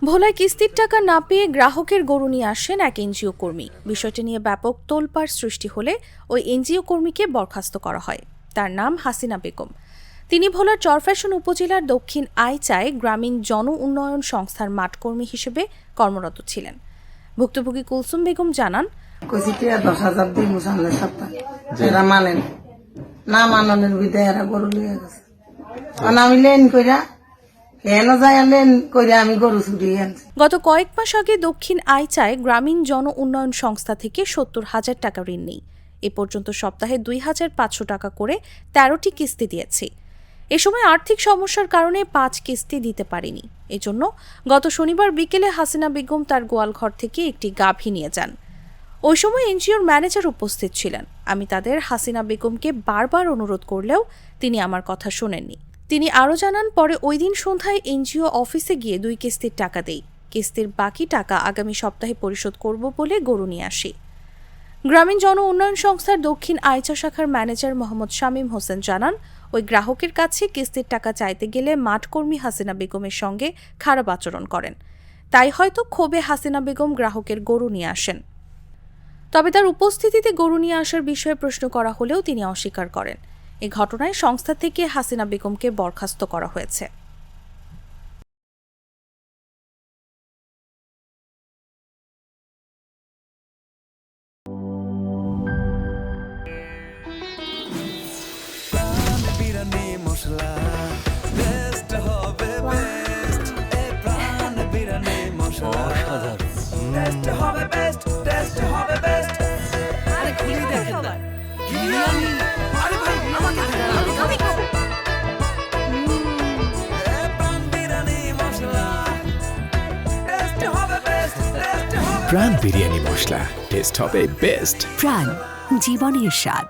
ভোলায় কিস্তির টাকা না পেয়ে গ্রাহকের গরু নিয়ে আসেন এক এনজিও কর্মী। বিষয়টি নিয়ে ব্যাপক তোলপাড় সৃষ্টি হলে ওই এনজিও কর্মীকে বরখাস্ত করা হয়। তার নাম হাসিনা বেগম। তিনি ভোলার চরফ্যাশন উপজেলার দক্ষিণ আইচায় গ্রামীণ জন উন্নয়ন সংস্থার মাঠকর্মী হিসেবে কর্মরত ছিলেন। ভুক্তভোগী কুলসুম বেগম জানান, 10,000 দিন মুসাল্লাহ সপ্তাহ এরা মানেন না, মাননের বিদায় এরা গরু লিয়ে গেছে। আমি লেন কইরা আমি গরু চুরিয়ে আনছি। গত কয়েক মাস আগে দক্ষিণ আইচায় গ্রামীণ জন উন্নয়ন সংস্থা থেকে 70,000 টাকা ঋণ নেই। এ পর্যন্ত সপ্তাহে 2,500 টাকা করে 13টি কিস্তি দিয়েছি। এ সময় আর্থিক সমস্যার কারণে 5 কিস্তি দিতে পারিনি। এজন্য গত শনিবার বিকেলে হাসিনা বেগম তার গোয়ালঘর থেকে একটি গাভী নিয়ে যান। ওই সময় এনজিওর ম্যানেজার উপস্থিত ছিলেন। আমি তাদের হাসিনা বেগমকে বারবার অনুরোধ করলেও তিনি আমার কথা শোনেননি। তিনি আরও জানান, পরে ওই দিন সন্ধ্যায় এনজিও অফিসে গিয়ে 2 কিস্তির টাকা দেই। কিস্তির বাকি টাকা আগামী সপ্তাহে পরিশোধ করব বলে গরু নিয়ে আসি। গ্রামীণ জন উন্নয়ন সংস্থার দক্ষিণ আইচা শাখার ম্যানেজার মোহাম্মদ শামীম হোসেন জানান, ওই গ্রাহকের কাছে কিস্তির টাকা চাইতে গেলে মাঠকর্মী হাসিনা বেগমের সঙ্গে খারাপ আচরণ করেন। তাই হয়তো ক্ষোভে হাসিনা বেগম গ্রাহকের গরু নিয়ে আসেন। তবে তার উপস্থিতিতে গরু নিয়ে আসার বিষয়ে প্রশ্ন করা হলেও তিনি অস্বীকার করেন। এ ঘটনায় সংস্থা থেকে হাসিনা বেগমকে বরখাস্ত করা হয়েছে। প্রাণ বিরিয়ানি মশলা, টেস্ট হবে বেস্ট। প্রাণ, জীবনের স্বাদ।